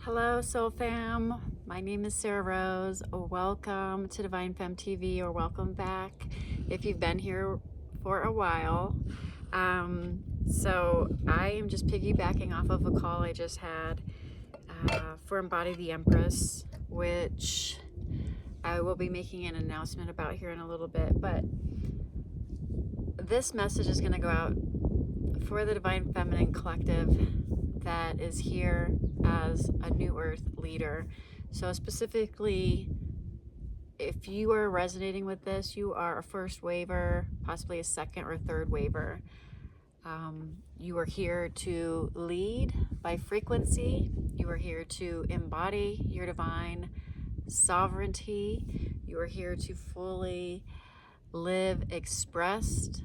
Hello, Soul Fam. My name is Sarah Rose. Welcome to Divine Femme TV, or welcome back if you've been here for a while. So I am just piggybacking off of a call I just had for Embodied the Empress, which I will be making an announcement about here in a little bit. But this message is going to go out for the Divine Feminine Collective that is here as a New Earth leader. So specifically, if you are resonating with this, you are a first waver, possibly a second or third waver. You are here to lead by frequency. You are here to embody your divine sovereignty. You are here to fully live expressed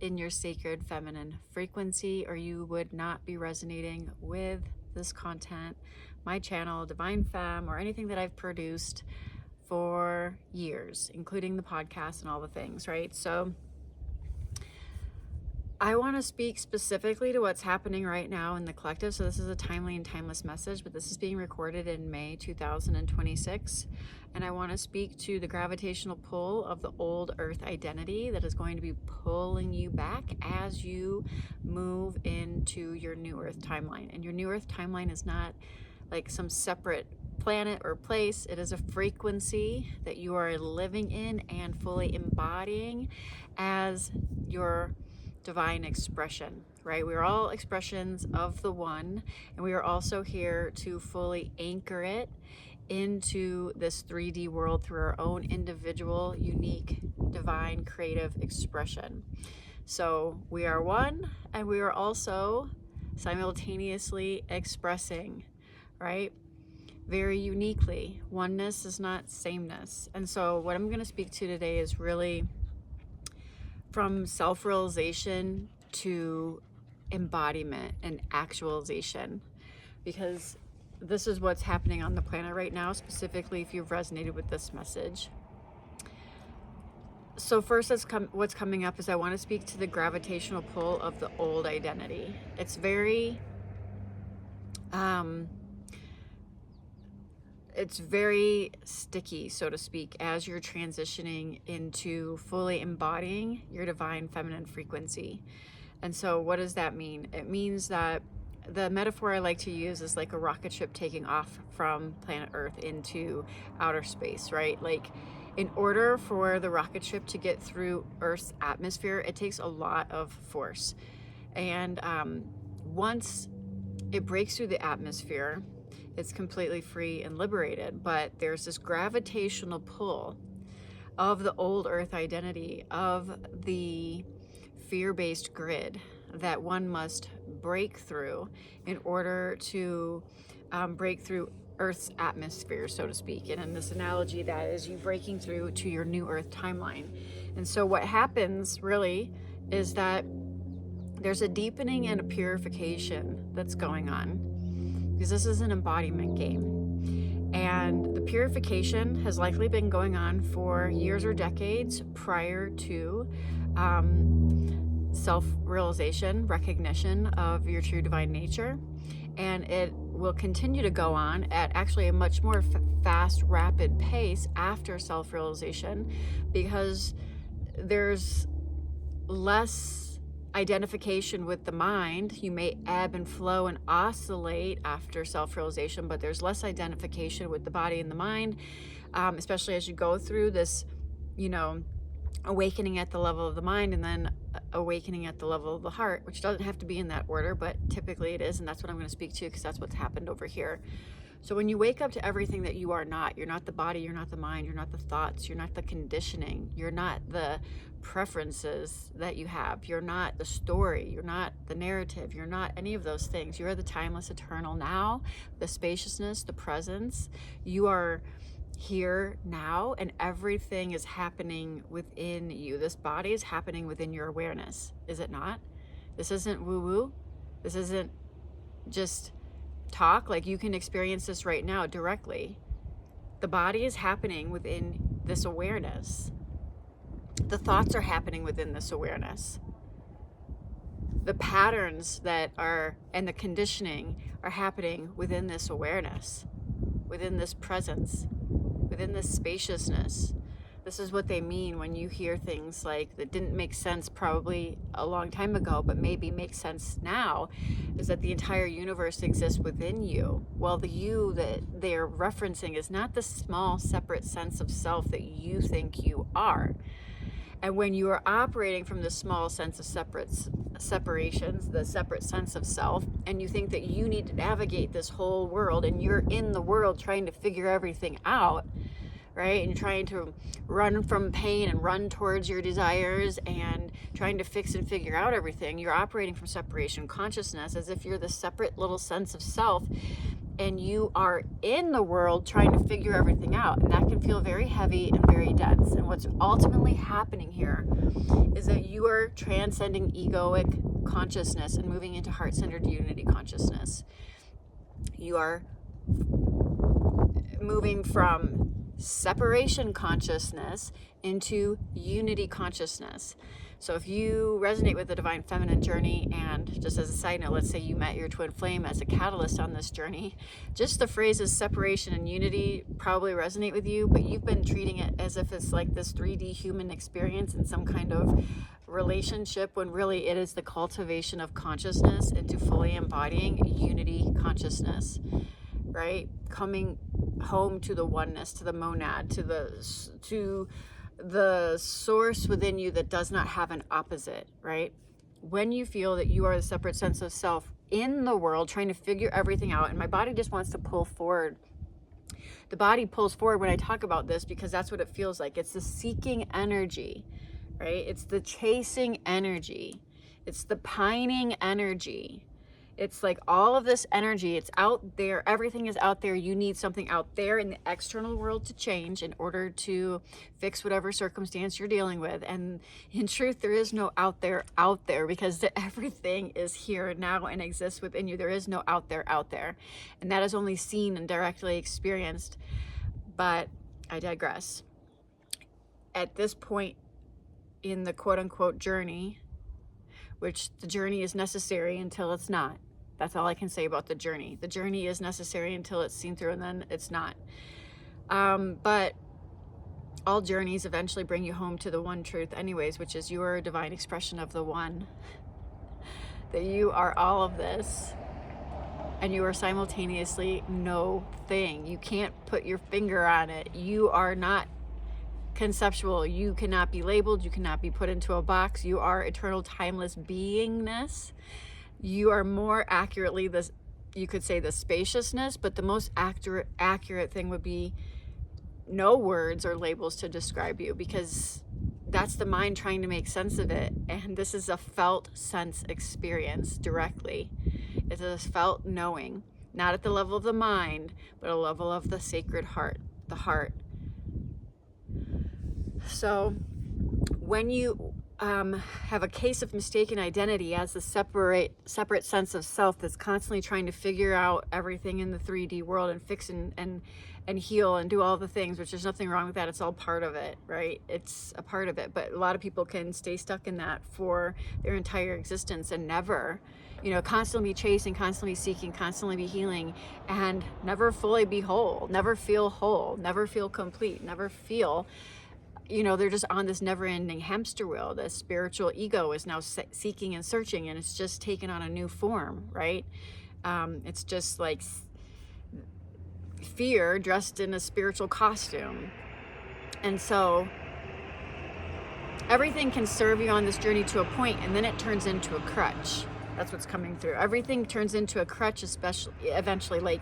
in your sacred feminine frequency, or you would not be resonating with this content, my channel, Divine Femme, or anything that I've produced for years, including the podcast and all the things, right? So I want to speak specifically to what's happening right now in the collective. So this is a timely and timeless message, but this is being recorded in May 2026. And I want to speak to the gravitational pull of the old earth identity that is going to be pulling you back as you move into your new earth timeline. And your new earth timeline is not like some separate planet or place. It is a frequency that you are living in and fully embodying as your divine expression, right? We're all expressions of the one, and we are also here to fully anchor it into this 3D world through our own individual, unique, divine, creative expression. So we are one, and we are also simultaneously expressing, right? Very uniquely. Oneness is not sameness. And so what I'm going to speak to today is really from self-realization to embodiment and actualization, because this is what's happening on the planet right now, specifically if you've resonated with this message. So first, what's coming up is I want to speak to the gravitational pull of the old identity. It's very sticky, so to speak, as you're transitioning into fully embodying your divine feminine frequency. And so what does that mean? It means that the metaphor I like to use is like a rocket ship taking off from planet Earth into outer space, right? Like, in order for the rocket ship to get through Earth's atmosphere, it takes a lot of force. And once it breaks through the atmosphere, it's completely free and liberated. But there's this gravitational pull of the old earth identity, of the fear-based grid that one must break through in order to break through Earth's atmosphere, so to speak. And in this analogy, that is you breaking through to your new earth timeline. And so what happens really is that there's a deepening and a purification that's going on, because this is an embodiment game. And the purification has likely been going on for years or decades prior to self-realization, recognition of your true divine nature. And it will continue to go on at actually a much more fast, rapid pace after self-realization, because there's less identification with the mind. You may ebb and flow and oscillate after self-realization, but there's less identification with the body and the mind, especially as you go through this, awakening at the level of the mind and then awakening at the level of the heart, which doesn't have to be in that order, but typically it is. And that's what I'm going to speak to, because that's what's happened over here. So when you wake up to everything that you are not, you're not the body, you're not the mind, you're not the thoughts, you're not the conditioning, you're not the preferences that you have, you're not the story, you're not the narrative, you're not any of those things. You are the timeless, eternal now, the spaciousness, the presence. You are here now, and everything is happening within you. This body is happening within your awareness, is it not? This isn't woo-woo. This isn't just talk. Like, you can experience this right now directly. The body is happening within this awareness. The thoughts are happening within this awareness. the patterns that are, and the conditioning are happening within this awareness, within this presence, within this spaciousness. This is what they mean when you hear things like that didn't make sense probably a long time ago, but maybe makes sense now, is that the entire universe exists within you. Well, the you that they're referencing is not the small separate sense of self that you think you are. And when you are operating from the small sense of separations, the separate sense of self, and you think that you need to navigate this whole world, and you're in the world trying to figure everything out, right? And you're trying to run from pain and run towards your desires and trying to fix and figure out everything. You're operating from separation consciousness as if you're the separate little sense of self, and you are in the world trying to figure everything out. And that can feel very heavy and very dense. And what's ultimately happening here is that you are transcending egoic consciousness and moving into heart-centered unity consciousness. You are moving from separation consciousness into unity consciousness. So if you resonate with the divine feminine journey, and just as a side note, let's say you met your twin flame as a catalyst on this journey, just the phrases separation and unity probably resonate with you, but you've been treating it as if it's like this 3D human experience in some kind of relationship, when really it is the cultivation of consciousness into fully embodying unity consciousness, right? Coming home to the oneness, to the monad, to the source within you that does not have an opposite, right? When you feel that you are the separate sense of self in the world trying to figure everything out, and my body just wants to pull forward. The body pulls forward when I talk about this because that's what it feels like. It's the seeking energy, right? It's the chasing energy. It's the pining energy. It's like all of this energy, it's out there, everything is out there. You need something out there in the external world to change in order to fix whatever circumstance you're dealing with. And in truth, there is no out there because everything is here now and exists within you. There is no out there. And that is only seen and directly experienced. But I digress. At this point in the quote unquote journey, which the journey is necessary until it's not. That's all I can say about the journey. The journey is necessary until it's seen through, and then it's not. But all journeys eventually bring you home to the one truth anyways, which is your divine expression of the one. That you are all of this, and you are simultaneously no thing. You can't put your finger on it. You are not conceptual. You cannot be labeled. You cannot be put into a box. You are eternal, timeless beingness. You are more accurately this, you could say, the spaciousness, but the most accurate thing would be no words or labels to describe you, because that's the mind trying to make sense of it. And this is a felt sense experience directly. It's a felt knowing, not at the level of the mind, but a level of the sacred heart, the heart. So when you have a case of mistaken identity as the separate sense of self that's constantly trying to figure out everything in the 3D world and fix and heal and do all the things, which there's nothing wrong with that. It's all part of it, right? It's a part of it. But a lot of people can stay stuck in that for their entire existence and never, constantly be chasing, constantly seeking, constantly be healing, and never fully be whole, never feel complete, never feel, they're just on this never-ending hamster wheel. The spiritual ego is now seeking and searching, and it's just taken on a new form, right? It's just like fear dressed in a spiritual costume. And so everything can serve you on this journey to a point, and then it turns into a crutch. That's what's coming through. Everything turns into a crutch, especially eventually. Like,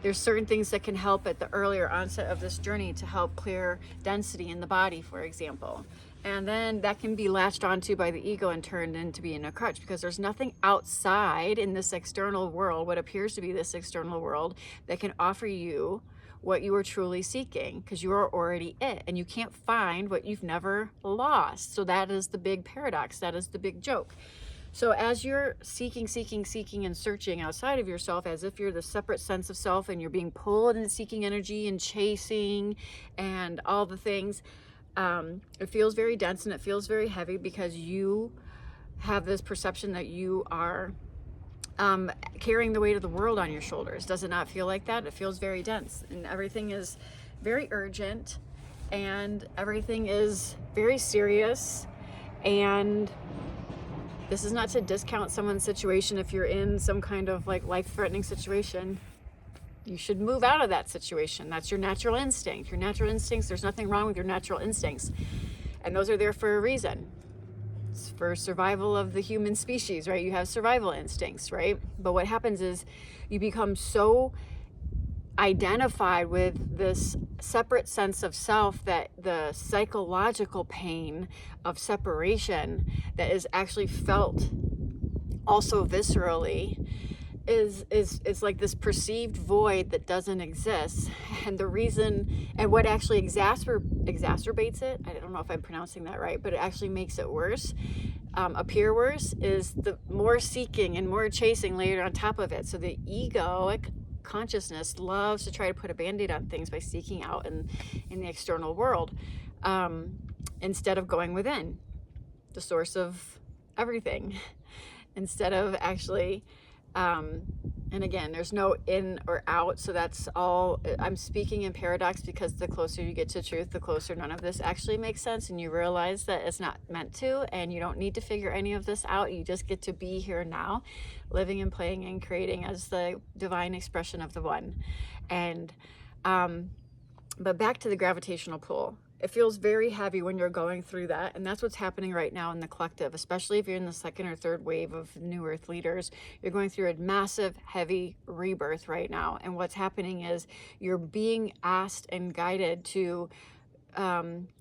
there's certain things that can help at the earlier onset of this journey to help clear density in the body, for example. And then that can be latched onto by the ego and turned into being a crutch, because there's nothing outside in this external world, what appears to be this external world, that can offer you what you are truly seeking, because you are already it, and you can't find what you've never lost. So that is the big paradox. That is the big joke. So as you're seeking and searching outside of yourself, as if you're the separate sense of self, and you're being pulled into seeking energy and chasing and all the things, it feels very dense and it feels very heavy, because you have this perception that you are carrying the weight of the world on your shoulders. Does it not feel like that? It feels very dense, and everything is very urgent, and everything is very serious. And this is not to discount someone's situation. If you're in some kind of like life-threatening situation, you should move out of that situation. That's your natural instinct. Your natural instincts, there's nothing wrong with your natural instincts. And those are there for a reason. It's for survival of the human species, right? You have survival instincts, right? But what happens is you become so identified with this separate sense of self that the psychological pain of separation that is actually felt also viscerally is like this perceived void that doesn't exist. And the reason, and what actually exacerbates it, I don't know if I'm pronouncing that right, but it actually makes it worse, appear worse, is the more seeking and more chasing layered on top of it. So the egoic consciousness loves to try to put a band-aid on things by seeking out in the external world, instead of going within, the source of everything, instead of actually and again, there's no in or out, so that's all. I'm speaking in paradox because the closer you get to truth, the closer none of this actually makes sense, and you realize that it's not meant to, and you don't need to figure any of this out. You just get to be here now, living and playing and creating as the divine expression of the one. And but back to the gravitational pull. It feels very heavy when you're going through that, and that's what's happening right now in the collective, especially if you're in the second or third wave of New Earth leaders. You're going through a massive, heavy rebirth right now, and what's happening is you're being asked and guided to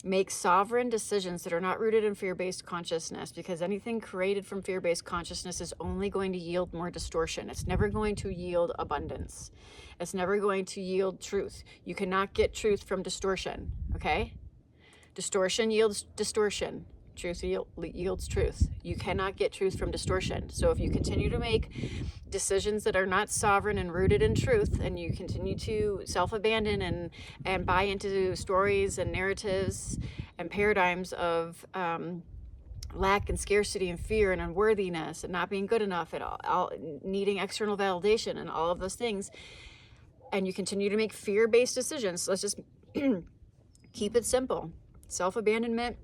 make sovereign decisions that are not rooted in fear-based consciousness, because anything created from fear-based consciousness is only going to yield more distortion. It's never going to yield abundance. It's never going to yield truth. You cannot get truth from distortion, okay? Distortion yields distortion. Truth yields truth. You cannot get truth from distortion. So if you continue to make decisions that are not sovereign and rooted in truth, and you continue to self-abandon and buy into stories and narratives and paradigms of lack and scarcity and fear and unworthiness and not being good enough at all, needing external validation and all of those things, and you continue to make fear-based decisions, let's just keep it simple. Self-abandonment,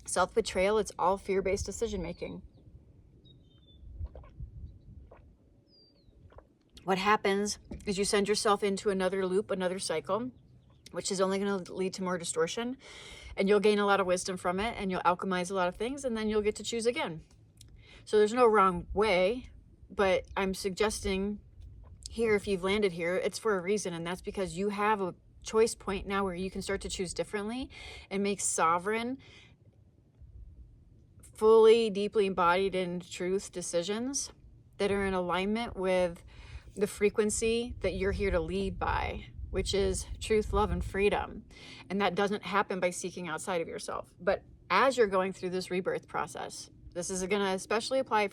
self-betrayal, it's all fear-based decision-making. What happens is you send yourself into another loop, another cycle, which is only going to lead to more distortion, and you'll gain a lot of wisdom from it, and you'll alchemize a lot of things, and then you'll get to choose again. So there's no wrong way, but I'm suggesting here, if you've landed here, it's for a reason, and that's because you have a choice point now where you can start to choose differently and make sovereign, fully, deeply embodied in truth decisions that are in alignment with the frequency that you're here to lead by, which is truth, love, and freedom. And that doesn't happen by seeking outside of yourself. But as you're going through this rebirth process, this is going to especially apply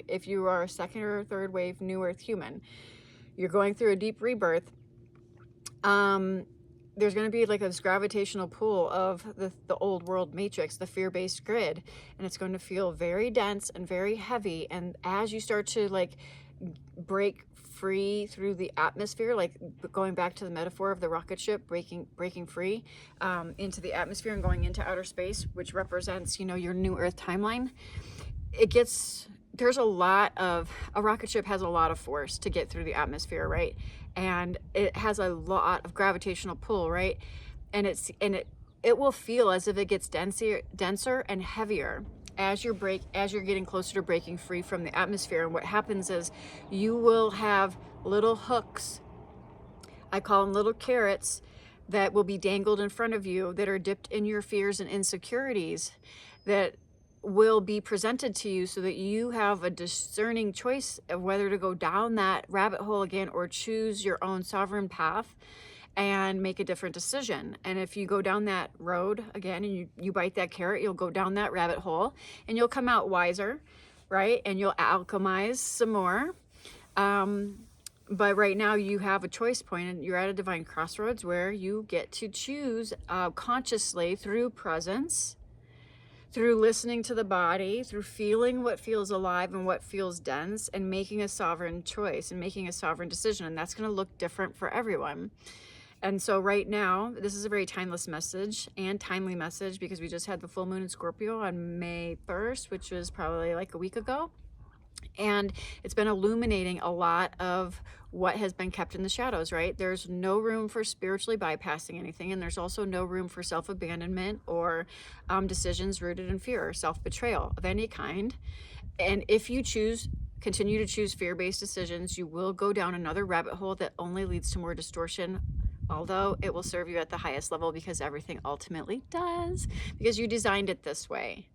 if you are a second or third wave New Earth human. You're going through a deep rebirth. There's going to be like this gravitational pull of the old world matrix, the fear-based grid, and it's going to feel very dense and very heavy. And as you start to like break free through the atmosphere, like going back to the metaphor of the rocket ship breaking free into the atmosphere and going into outer space, which represents, you know, your New Earth timeline, there's a rocket ship has a lot of force to get through the atmosphere, right? And it has a lot of gravitational pull, right? And it will feel as if it gets denser and heavier as you're getting closer to breaking free from the atmosphere. And what happens is you will have little hooks, I call them little carrots, that will be dangled in front of you that are dipped in your fears and insecurities, that will be presented to you so that you have a discerning choice of whether to go down that rabbit hole again or choose your own sovereign path and make a different decision. And if you go down that road again and you bite that carrot, you'll go down that rabbit hole and you'll come out wiser, right? And you'll alchemize some more. But right now you have a choice point and you're at a divine crossroads where you get to choose consciously through presence, through listening to the body, through feeling what feels alive and what feels dense, and making a sovereign choice and making a sovereign decision. And that's going to look different for everyone. And so right now, this is a very timeless message and timely message, because we just had the full moon in Scorpio on May 1st, which was probably like a week ago. And it's been illuminating a lot of what has been kept in the shadows, right? There's no room for spiritually bypassing anything. And there's also no room for self-abandonment or decisions rooted in fear or self-betrayal of any kind. And if you continue to choose fear-based decisions, you will go down another rabbit hole that only leads to more distortion, although it will serve you at the highest level, because everything ultimately does, because you designed it this way.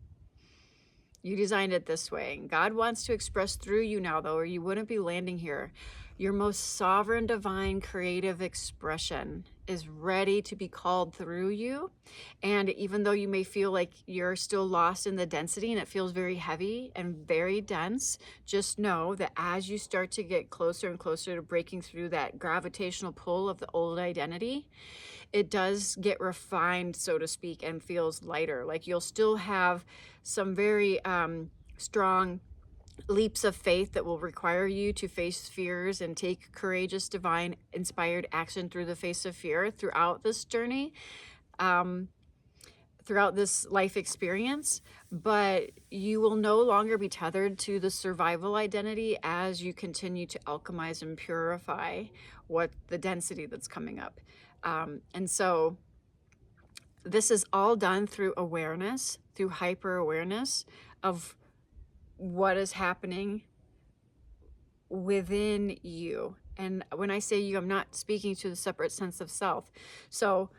You designed it this way. God wants to express through you now, though, or you wouldn't be landing here. Your most sovereign, divine, creative expression is ready to be called through you. And even though you may feel like you're still lost in the density and it feels very heavy and very dense, just know that as you start to get closer and closer to breaking through that gravitational pull of the old identity, it does get refined, so to speak, and feels lighter. Like you'll still have some very strong leaps of faith that will require you to face fears and take courageous, divine, inspired action through the face of fear throughout this journey, throughout this life experience. But you will no longer be tethered to the survival identity as you continue to alchemize and purify what the density that's coming up. And so this is all done through awareness, through hyper awareness of what is happening within you. And when I say you, I'm not speaking to the separate sense of self. So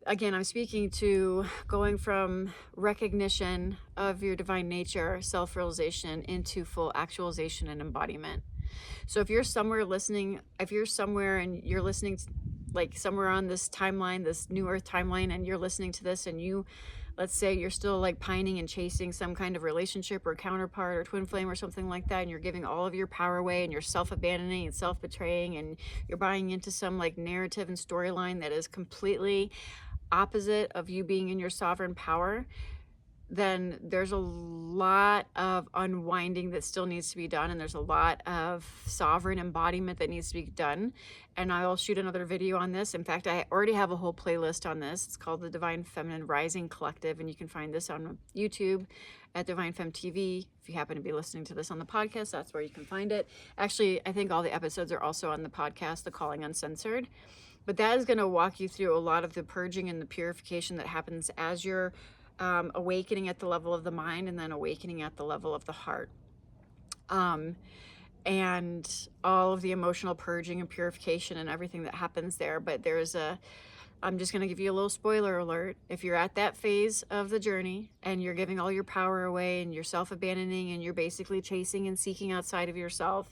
again, I'm speaking to going from recognition of your divine nature, self-realization, into full actualization and embodiment. So if you're somewhere listening, if you're somewhere and you're listening to, like somewhere on this timeline, this new earth timeline, and you're listening to this and you, let's say you're still like pining and chasing some kind of relationship or counterpart or twin flame or something like that, and you're giving all of your power away and you're self-abandoning and self-betraying and you're buying into some like narrative and storyline that is completely opposite of you being in your sovereign power, then there's a lot of unwinding that still needs to be done, and there's a lot of sovereign embodiment that needs to be done. And I'll shoot another video on this. In fact, I already have a whole playlist on this. It's called the Divine Feminine Rising Collective, and you can find this on YouTube at Divine Femme TV. If you happen to be listening to this on the podcast, that's where you can find it. Actually, I think all the episodes are also on the podcast, The Calling Uncensored. But that is going to walk you through a lot of the purging and the purification that happens as you're awakening at the level of the mind, and then awakening at the level of the heart, and all of the emotional purging and purification and everything that happens there. But I'm just going to give you a little spoiler alert. If you're at that phase of the journey and you're giving all your power away and you're self-abandoning and you're basically chasing and seeking outside of yourself,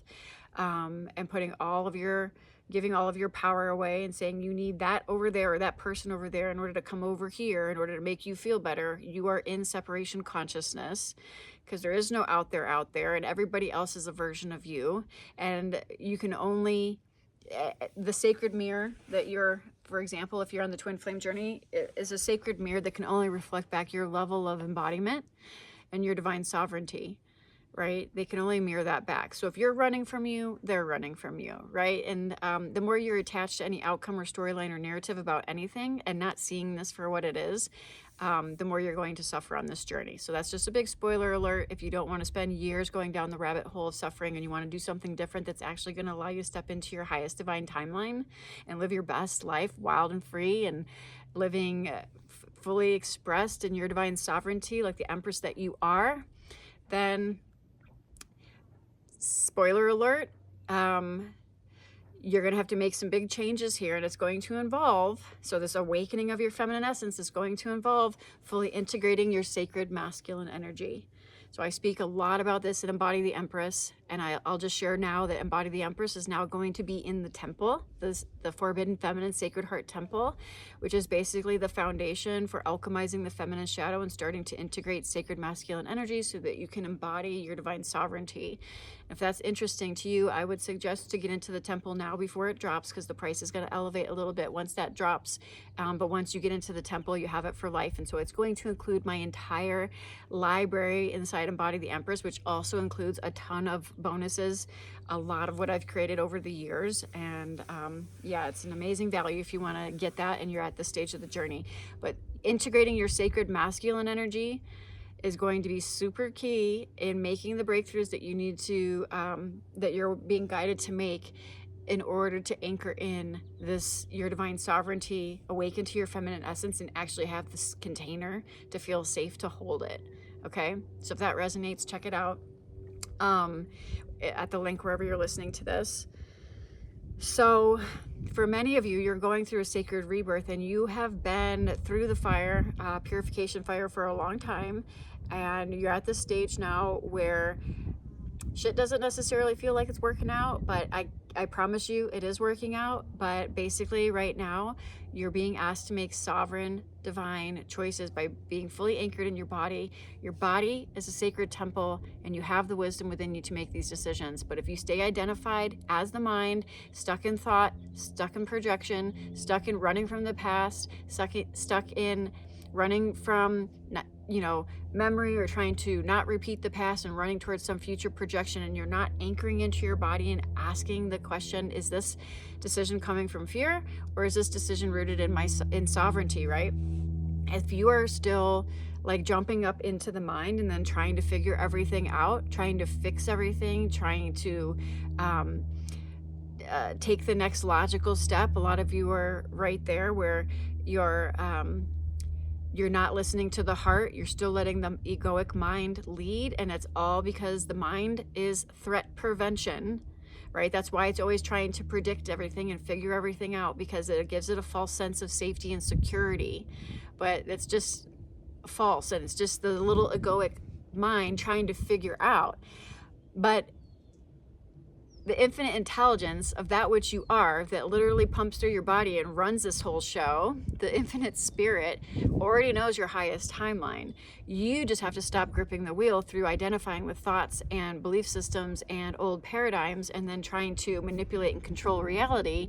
and giving all of your power away and saying you need that over there or that person over there in order to come over here in order to make you feel better, you are in separation consciousness, because there is no out there, and everybody else is a version of you. And you can only, the sacred mirror that you're, for example, if you're on the twin flame journey, is a sacred mirror that can only reflect back your level of embodiment and your divine sovereignty. Right? They can only mirror that back. So if you're running from you, they're running from you, right? And the more you're attached to any outcome or storyline or narrative about anything and not seeing this for what it is, the more you're going to suffer on this journey. So that's just a big spoiler alert. If you don't want to spend years going down the rabbit hole of suffering and you want to do something different that's actually going to allow you to step into your highest divine timeline and live your best life, wild and free, and living fully expressed in your divine sovereignty like the empress that you are, then spoiler alert, you're going to have to make some big changes here, and it's going to involve, so this awakening of your feminine essence is going to involve fully integrating your sacred masculine energy. So I speak a lot about this in Embody the Empress, and I'll just share now that Embody the Empress is now going to be in the temple, the Forbidden Feminine Sacred Heart Temple, which is basically the foundation for alchemizing the feminine shadow and starting to integrate sacred masculine energy so that you can embody your divine sovereignty. If that's interesting to you, I would suggest to get into the temple now before it drops, because the price is going to elevate a little bit once that drops. But once you get into the temple, you have it for life. And so it's going to include my entire library inside Embody the Empress, which also includes a ton of bonuses, a lot of what I've created over the years. And yeah, it's an amazing value if you want to get that and you're at this stage of the journey. But integrating your sacred masculine energy is going to be super key in making the breakthroughs that you need to, that you're being guided to make in order to anchor in this, your divine sovereignty, awaken to your feminine essence, and actually have this container to feel safe to hold it. Okay, so if that resonates, check it out at the link wherever you're listening to this. So for many of you, you're going through a sacred rebirth, and you have been through the fire, purification fire, for a long time. And you're at this stage now where shit doesn't necessarily feel like it's working out, but I promise you it is working out. But basically right now, you're being asked to make sovereign, divine choices by being fully anchored in your body. Your body is a sacred temple, and you have the wisdom within you to make these decisions. But if you stay identified as the mind, stuck in thought, stuck in projection, stuck in running from the past, stuck in running from, memory, or trying to not repeat the past and running towards some future projection, and you're not anchoring into your body and asking the question, is this decision coming from fear, or is this decision rooted in sovereignty, right? If you are still like jumping up into the mind and then trying to figure everything out, trying to fix everything, trying to take the next logical step, a lot of you are right there where you're not listening to the heart. You're still letting the egoic mind lead. And it's all because the mind is threat prevention, right? That's why it's always trying to predict everything and figure everything out, because it gives it a false sense of safety and security. But it's just false. And it's just the little egoic mind trying to figure out. But the infinite intelligence of that which you are, that literally pumps through your body and runs this whole show, the infinite spirit already knows your highest timeline. You just have to stop gripping the wheel through identifying with thoughts and belief systems and old paradigms, and then trying to manipulate and control reality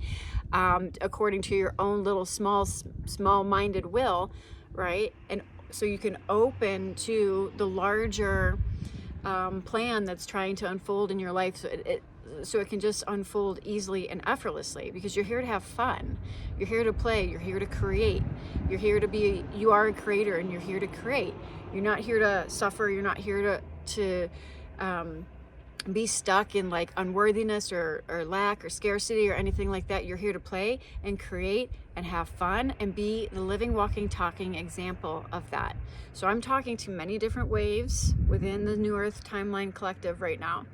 according to your own little small-minded will, right? And so you can open to the larger plan that's trying to unfold in your life, so it can just unfold easily and effortlessly, because you're here to have fun. You're here to play. You're here to create. You're here to be, you are a creator, and you're here to create. You're not here to suffer. You're not here to be stuck in like unworthiness or lack or scarcity or anything like that. You're here to play and create and have fun and be the living, walking, talking example of that. So I'm talking to many different waves within the New Earth Timeline Collective right now,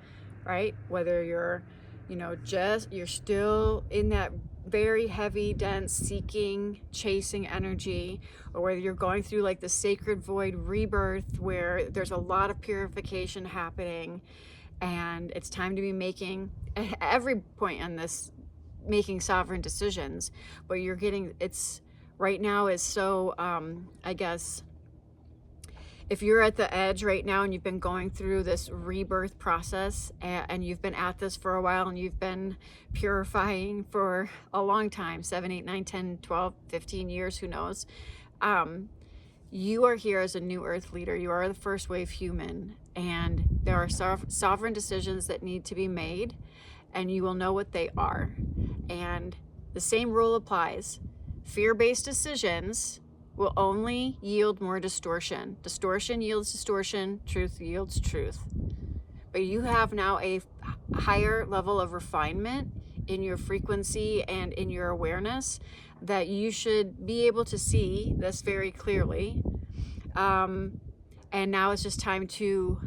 right? Whether you're, you're still in that very heavy, dense, seeking, chasing energy, or whether you're going through like the sacred void rebirth where there's a lot of purification happening, and it's time to be making, at every point on this, making sovereign decisions. But you're getting, it's right now is so, I guess, if you're at the edge right now and you've been going through this rebirth process, and you've been at this for a while, and you've been purifying for a long time, 7, 8, 9, 10, 12, 15 years, who knows, you are here as a new earth leader. You are the first wave human, and there are sovereign decisions that need to be made, and you will know what they are. And the same rule applies. Fear-based decisions will only yield more distortion. Distortion yields distortion. Truth yields truth. But you have now a higher level of refinement in your frequency and in your awareness that you should be able to see this very clearly. And now it's just time to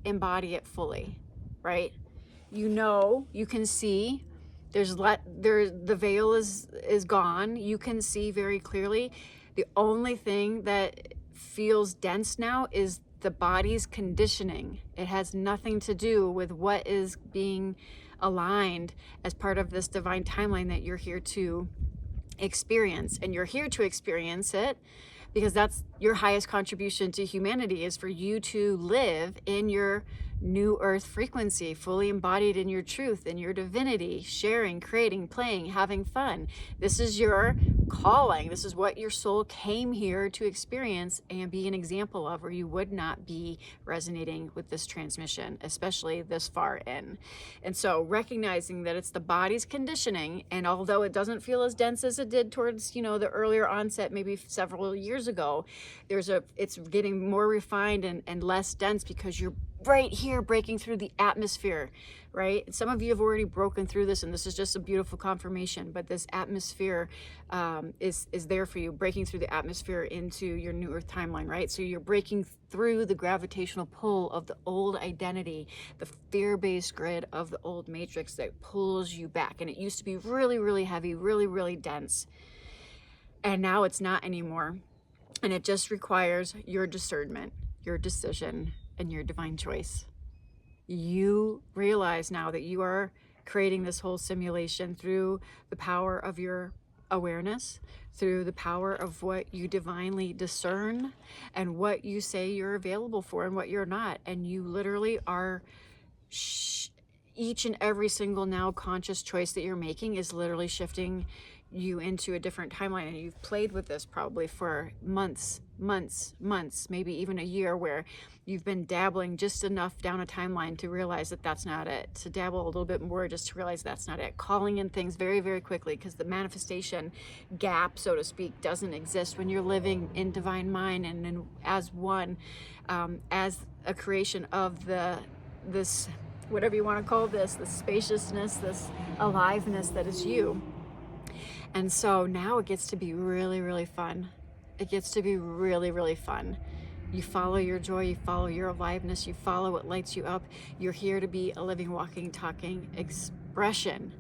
embody it fully, right? You can see, the veil is gone. You can see very clearly. The only thing that feels dense now is the body's conditioning. It has nothing to do with what is being aligned as part of this divine timeline that you're here to experience. And you're here to experience it because that's your highest contribution to humanity is for you to live in your new earth frequency, fully embodied in your truth, in your divinity, sharing, creating, playing, having fun. This is your calling. This is what your soul came here to experience and be an example of, or you would not be resonating with this transmission, especially this far in. And so recognizing that it's the body's conditioning, and although it doesn't feel as dense as it did towards, the earlier onset, maybe several years ago, it's getting more refined and less dense, because you're right here breaking through the atmosphere, right? Some of you have already broken through this, and this is just a beautiful confirmation, but this atmosphere is there for you, breaking through the atmosphere into your new earth timeline, right? So you're breaking through the gravitational pull of the old identity, the fear-based grid of the old matrix that pulls you back. And it used to be really, really heavy, really, really dense. And now it's not anymore. And it just requires your discernment, your decision, and your divine choice. You realize now that you are creating this whole simulation through the power of your awareness, through the power of what you divinely discern, and what you say you're available for and what you're not. And you literally are, each and every single now conscious choice that you're making is literally shifting you into a different timeline. And you've played with this probably for months, maybe even a year, where you've been dabbling just enough down a timeline to realize that that's not it, to dabble a little bit more just to realize that's not it, calling in things very, very quickly, because the manifestation gap, so to speak, doesn't exist when you're living in divine mind and as one, as a creation of this, whatever you want to call this spaciousness, this aliveness that is you. And so now it gets to be really, really fun. It gets to be really, really fun. You follow your joy, you follow your aliveness, you follow what lights you up. You're here to be a living, walking, talking expression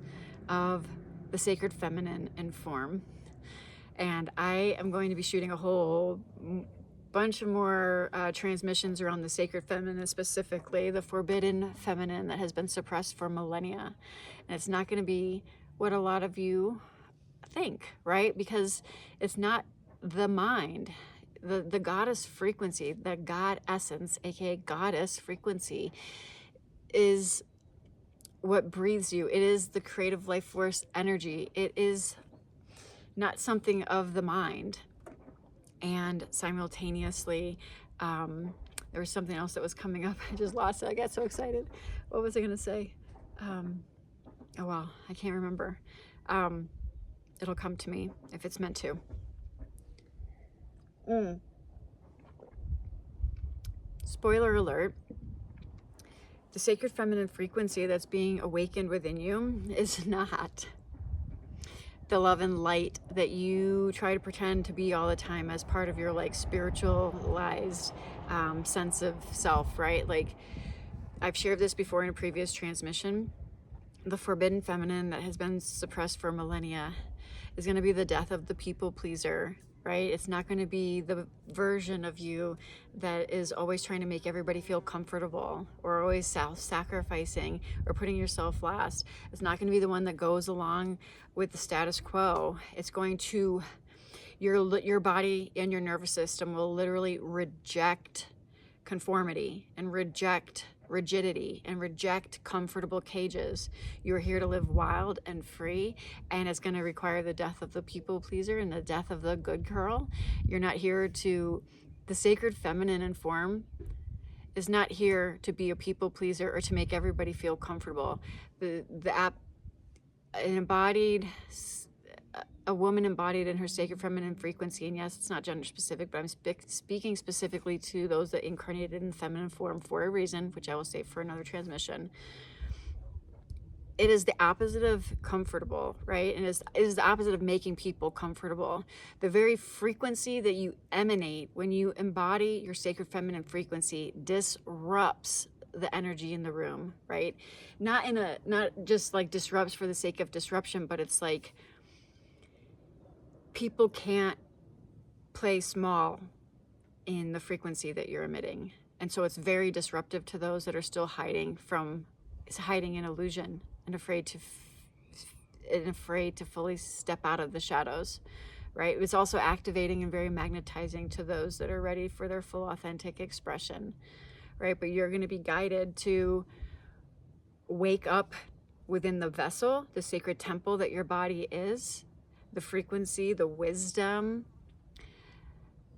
of the sacred feminine in form. And I am going to be shooting a whole bunch of more transmissions around the sacred feminine, specifically the forbidden feminine that has been suppressed for millennia. And it's not going to be what a lot of you think, right? Because it's not the mind. The goddess frequency, the God essence, aka goddess frequency, is what breathes you. It is the creative life force energy. It is not something of the mind. And simultaneously, there was something else that was coming up. I just lost it. I got so excited. What was I going to say? Oh, well, I can't remember. It'll come to me if it's meant to. Spoiler alert. The sacred feminine frequency that's being awakened within you is not the love and light that you try to pretend to be all the time as part of your spiritualized sense of self, right? I've shared this before in a previous transmission. The forbidden feminine that has been suppressed for millennia is going to be the death of the people pleaser, right? It's not going to be the version of you that is always trying to make everybody feel comfortable, or always self-sacrificing or putting yourself last. It's not going to be the one that goes along with the status quo. It's going to, your body and your nervous system will literally reject conformity and reject rigidity and reject comfortable cages. You're here to live wild and free, and it's going to require the death of the people pleaser and the death of the good girl. You're not here to, the sacred feminine in form is not here to be a people pleaser or to make everybody feel comfortable. A woman embodied in her sacred feminine frequency, and yes, it's not gender specific, but I'm speaking specifically to those that incarnated in feminine form for a reason, which I will save for another transmission. It is the opposite of comfortable, right? And it is the opposite of making people comfortable. The very frequency that you emanate when you embody your sacred feminine frequency disrupts the energy in the room, right? Not just disrupts for the sake of disruption, but it's people can't play small in the frequency that you're emitting. And so it's very disruptive to those that are still hiding in illusion and afraid to fully step out of the shadows, right? It's also activating and very magnetizing to those that are ready for their full authentic expression, right? But you're going to be guided to wake up within the vessel, the sacred temple that your body is. The frequency, the wisdom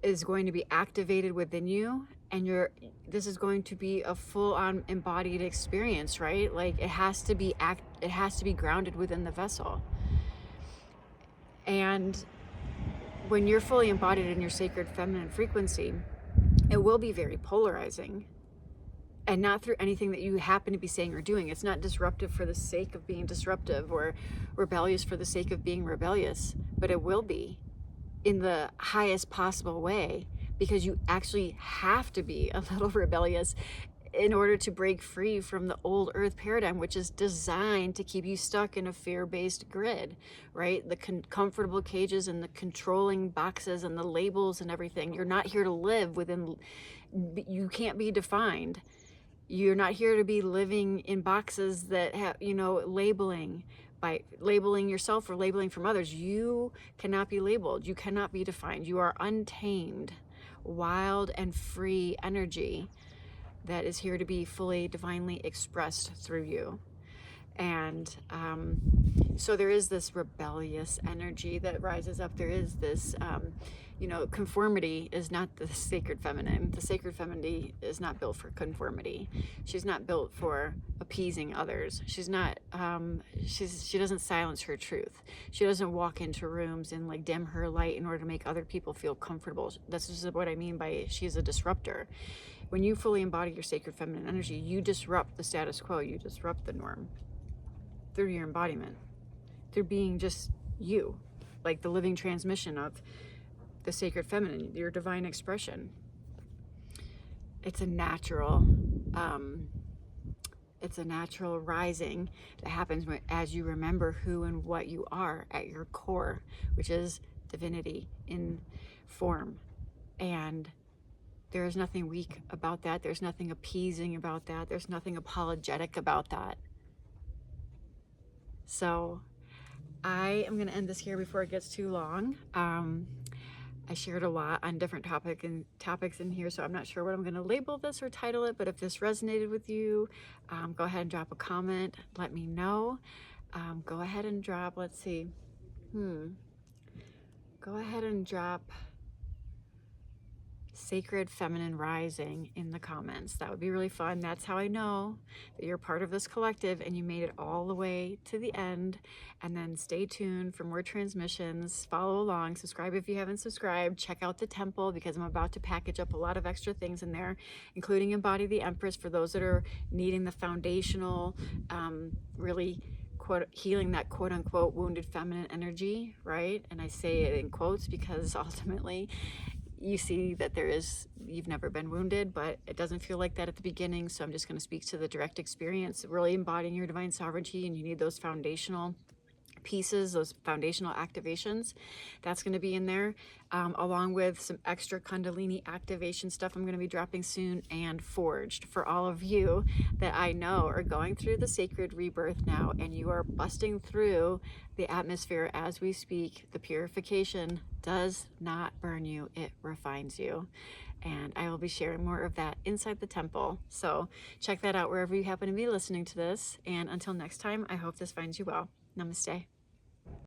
is going to be activated within you, and this is going to be a full-on embodied experience, right? Like it has to be grounded within the vessel. And when you're fully embodied in your sacred feminine frequency, it will be very polarizing, and not through anything that you happen to be saying or doing. It's not disruptive for the sake of being disruptive or rebellious for the sake of being rebellious, but it will be in the highest possible way, because you actually have to be a little rebellious in order to break free from the old earth paradigm, which is designed to keep you stuck in a fear-based grid, right? The comfortable cages and the controlling boxes and the labels and everything. You're not here to live within, you can't be defined. You're not here to be living in boxes that have, labeling. By labeling yourself or labeling from others, you cannot be labeled. You cannot be defined. You are untamed, wild and free energy that is here to be fully divinely expressed through you. And so there is this rebellious energy that rises up. There is this, conformity is not the sacred feminine. The sacred feminine is not built for conformity. She's not built for appeasing others. She's not, she doesn't silence her truth. She doesn't walk into rooms and like dim her light in order to make other people feel comfortable. That's just what I mean by she's a disruptor. When you fully embody your sacred feminine energy, you disrupt the status quo. You disrupt the norm through your embodiment, through being just you, like the living transmission of the sacred feminine, your divine expression. It's a natural rising that happens as you remember who and what you are at your core, which is divinity in form. And there is nothing weak about that. There's nothing appeasing about that. There's nothing apologetic about that. So I am going to end this here before it gets too long. I shared a lot on different topics in here, so I'm not sure what I'm going to label this or title it, but if this resonated with you, go ahead and drop a comment. Let me know. Go ahead and drop, let's see. Go ahead and drop Sacred Feminine Rising in the comments. That would be really fun. That's how I know that you're part of this collective and you made it all the way to the end. And then stay tuned for more transmissions. Follow along. Subscribe if you haven't subscribed. Check out the temple, because I'm about to package up a lot of extra things in there, including Embody the Empress for those that are needing the foundational, really healing that quote unquote wounded feminine energy, right? And I say it in quotes because ultimately you see that you've never been wounded, but it doesn't feel like that at the beginning. So I'm just going to speak to the direct experience, really embodying your divine sovereignty. And you need those foundational pieces, those foundational activations. That's going to be in there, along with some extra Kundalini activation stuff I'm going to be dropping soon, and Forged for all of you that I know are going through the sacred rebirth now, and you are busting through the atmosphere as we speak. The purification does not burn you, it refines you. And I will be sharing more of that inside the temple. So check that out wherever you happen to be listening to this. And until next time, I hope this finds you well. Namaste.